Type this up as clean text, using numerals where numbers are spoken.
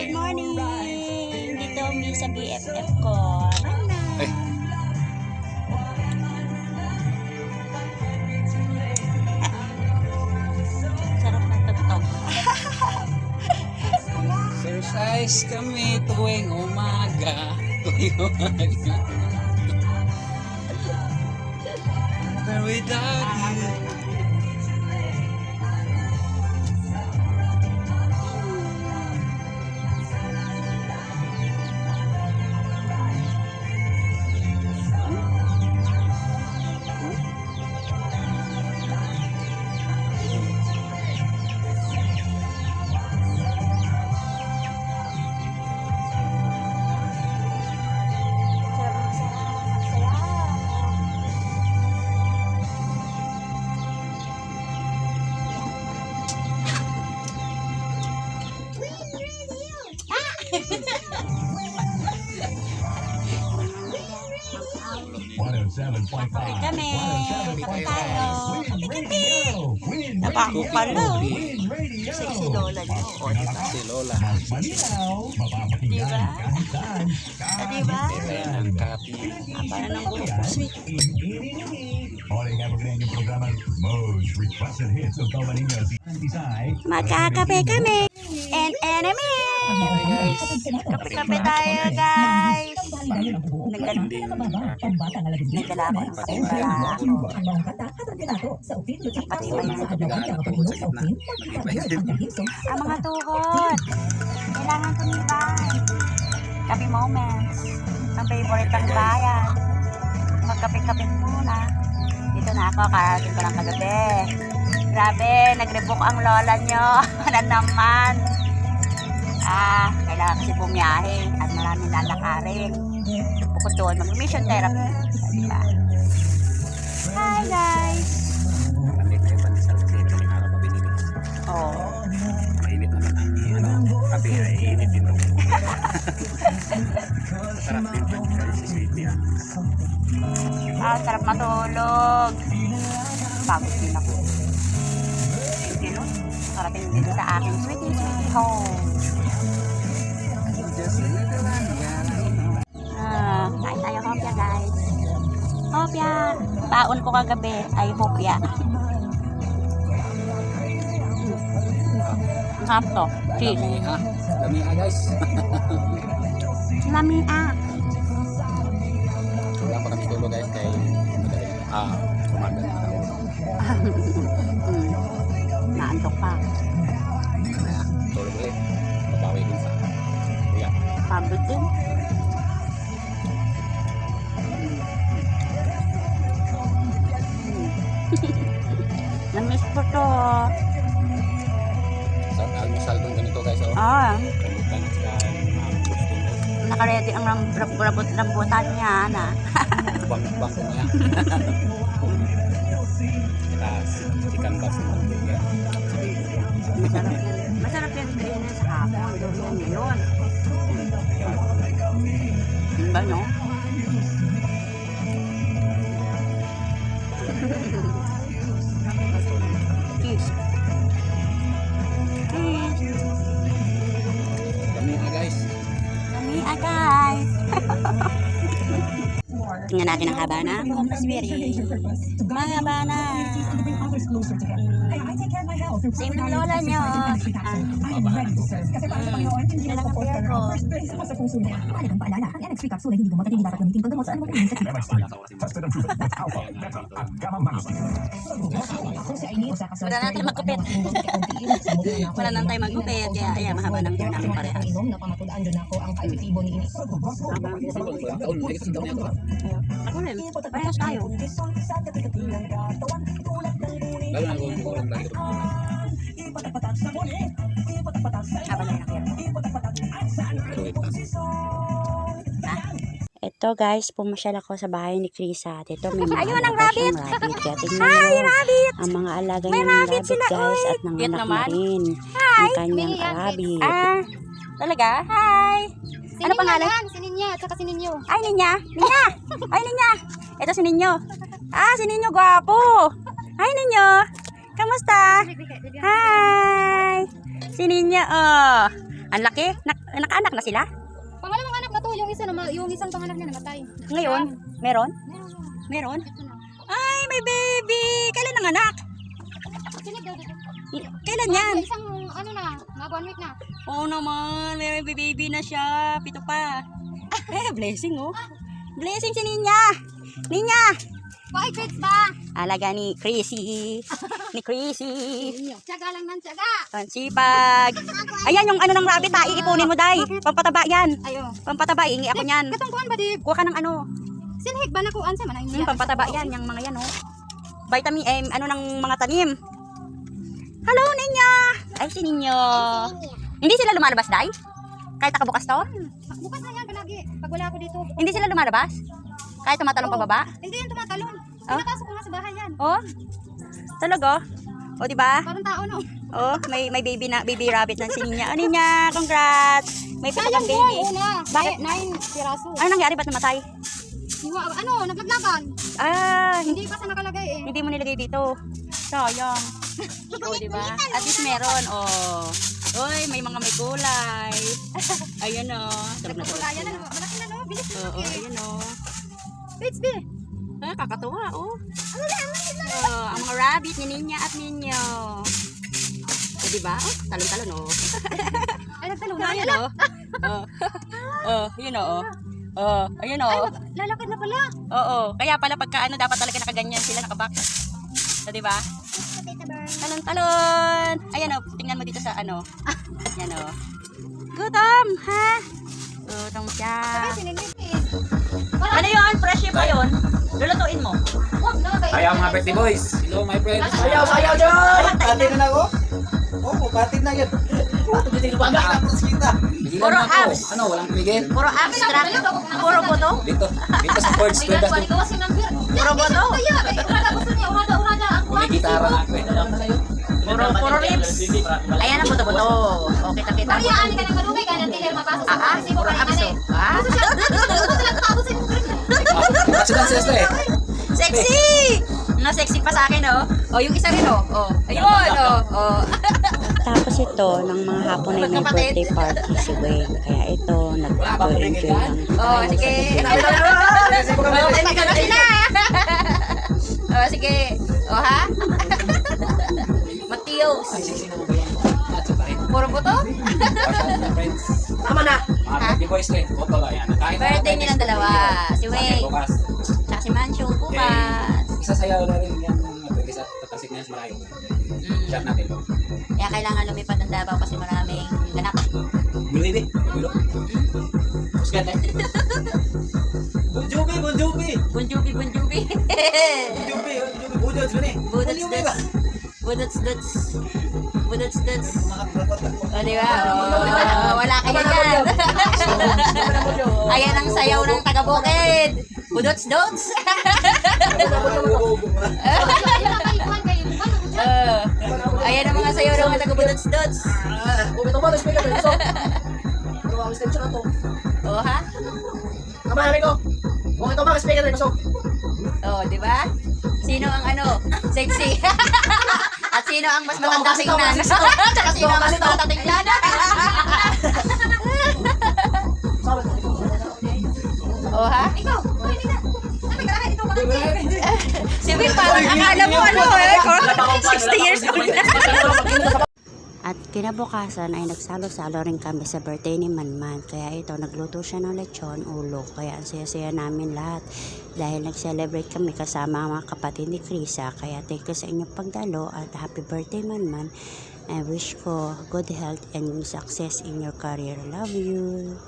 Good morning! Dito kami sa BFF ko. Ay. Sarap ng tugtog. Exercise kami tuwing umaga. Tuwing umaga. But without you. Kami, kape tayo. Kape. Napako pala. Si Lola niyo. O, diba? Si Lola. Diba? Diba? Kaya ng kapi. Para ng buhok ko sweet. Magkakape kami. And enemy. Kape-kape tayo, guys. Nagdala ako ng pera. Pati ba yung ang mga tuhod. Kailangan tumibay. Kape moments. Ang favorite ang bayan. Magkape-kape muna. Dito na ako, karating ko lang kagabi. Grabe, nag-rebook ang lola nyo. Wala naman. Kailangan kasi bumiyahe at maraming lalakarin. Bukod doon, mag-mission therapy. Diba? Hi guys! Malamig na yung pandesal kasi ito yung araw pa binili. Oh. Mainit naman ang kape ay init din daw. Sarap din pandesal si Sweetie. Sarap matulog. Pagod din ako. Thank you, no? Karating din sa aking sweetie home. Kain tayo hopya, guys. Hopya. Baon ko kagabi ay hopya. Ang sarap to. Cheese. Lamia guys. Lamia. Wala pa kami tulog guys kay umaga na ako. Naantok pa. Kaya tulog ulit. Babawi din sa kuya. Pagod din. Namiss ko to. Sa almusal dong ganito guys. Kamutan at Naka-ready ang rambutan niya, na. bang ko niya. Tapos chicken box ng mantika. Masarap yan kainin sa hapon. Doon ngayon. Diba, no? Cheese. Cheese. Lamia guys. Lamia guys. Tingnan natin ang haba na buhok na Sweetie. Mahaba na. Same ng lola nyo. Yan ang hair ko. Wala na tayo magkupit. Wala na tayo magkupit. Kaya ayan, mahaba ng hair namin parehas. Ako rin. Parehas tayo. Lalo na kung kulang tayo. Haba na yung hair. Ito guys, pumasyal ako sa bahay ni Krisa. At ito may mga alaga siyang rabbit. Kaya tingnan nyo ang mga alaga niya ng rabbit guys. At nanganak na rin ang kanyang rabbit. Talaga? Hi! Ano pangalan? Si Ninya, at saka si Ninyo. Ay, Ninya! Ninya! Ay, Ninya! Ito si Ninyo. Si Ninyo, gwapo! Hi, Ninyo! Kamusta? Hi! Si Ninya, oh. Ang laki. Nakaanak na sila? Pangalawang anak na to, yung isang panganak niya namatay. Ngayon? Meron? Meron. Meron? Ito na. Ay, may baby! Kailan ang anak? Sinip daw dito. Kailan yan? Isang ano na, mga 1 week na. Oo naman, may baby na siya. 7 pa. Blessing oh. Blessing si Ninya. Ninya! Why treats ba? Alaga ni Chrissy. Ni Chrissy. Tiyaga lang ng tiyaga. Ang sipag. Ayan yung ano ng rabbit ha. Iipunin mo, day. Pampataba yan. Ayo. Pampataba. Iingi ako niyan. Katong kuan ba di? Kuha ka ng ano. Sinhig ba na kuan sa man ang Pampataba yan. Yung mga yan oh. Vitamin ano ng mga tanim. Hello, Ninya. Ay, si Ninyo. Hindi sila lumalabas, day? Kahit nakabukas to? Bukas na yan palagi. Pag wala ako dito. Hindi sila lumalabas? Kahit tumatalong pababa? Hindi yan tumatalon. Oh? Pinapasok ko nga sa bahay yan. Oh? Talaga? O, di ba? Parang tao no. Oh, may baby rabbit na si Ninya. Oh, Ninya, congrats. May pitong baby. Una. Bakit? 9 piraso. Ano nangyari? Ba't namatay? Ano, naglaglagan. Hindi Hindi pa sa nakalagay eh. mo nilagay dito. Sayang. O, di ba? At least meron. Oh. Uy, may mga may kulay. Ayun oh. Sarap na sarap Kulayan sila. na, malaki na no. Bilis na. Oo, ayun oh. Bates be. Kakatuwa oh. Ang mga rabbit ni Ninya at Ninyo. O, di ba? Oh, talon-talon oh. Ay, nagtalon na. Ayun oh. Yun oh. Ayun Ay, oh. lalakad na pala. Oo. Kaya pala pagka ano dapat talaga nakaganyan sila nakabak. So, di ba? Talon-talon. Ayan oh, tingnan mo dito sa ano. Yan oh. Gutom, ha? Gutom siya. Sininip eh. Ano yun? Fresh pa yun? Lulutuin mo. Wag na kayo. Ayaw mga birthday boys. Hello my friends. Sayaw dyan! Patin na ako? Oo, patin na yan. Patin na yung baga na kita. Puro abs. Ano, walang tumigil. Puro abstract. Puro boto. Dito sa first Bigat grade pa ako. ni gawas ng beer. Puro boto. Urada gusto niya, urada ang kuwan. Gitara na ako eh. Puro ribs. Ayan ang boto-boto. O, kita-kita. Pariyaan ka ng malugay ka ng dealer mapasok sa kasi mo Puro pa abs. ni. Ah, Kasi lang sila eh. sexy! No, sexy pa sa akin, oh. Oh, yung isa rin, oh. Oh, ayun, oh. Tapos ito, ng mga hapon ay may birthday party si Wayne. Kaya ito, nag-enjoy lang. Oh, sige. Okay, magkakasin na. Oh, sige. Oh, ha? Matios. Puro boto? Tama na. Mga birthday boys eh. Oto lang yan. Birthday nilang dalawa. Si Wayne. Bukas. Tsaka si Manchong bukas. Isasayaw na rin yan. Isa tatasik na yan sa malayo. Chat natin. Kaya kailangan lumipad ng Davao kasi maraming ganap. Bulili. Bulo. Pusgan eh. Bunjubi! Bunjubi. Bunjubi, budots ba ni? Budots. Mga propot ako. O, di ba? Oh, wala kayo dyan. Ayan ang sayaw ng taga-bukid. Budots. Ayan ang mga sayaw ng mga taga-budots. Kung ito ba, speaker ba? So, ano ang extension na to? O, ha? Kamahan ko! Kung ito ba, speaker ba? So, O, di ba? Sino ang ano? Sexy. At sino ang mas matanda tingnan? Tsaka sino ang mas matanda tingnan? O, ha? Ikaw, pwede na. Sabi ka ito ba? Si Will, parang akala mo ano eh. 60 years old na. At kinabukasan ay nagsalo-salo rin kami sa birthday ni Manman. Kaya ito, nagluto siya ng lechon ulo. Kaya ang saya-saya namin lahat. Dahil nag-celebrate kami kasama ang mga kapatid ni Krisa. Kaya thank you sa inyong pagdalo at happy birthday Manman. I wish ko good health and success in your career. Love you.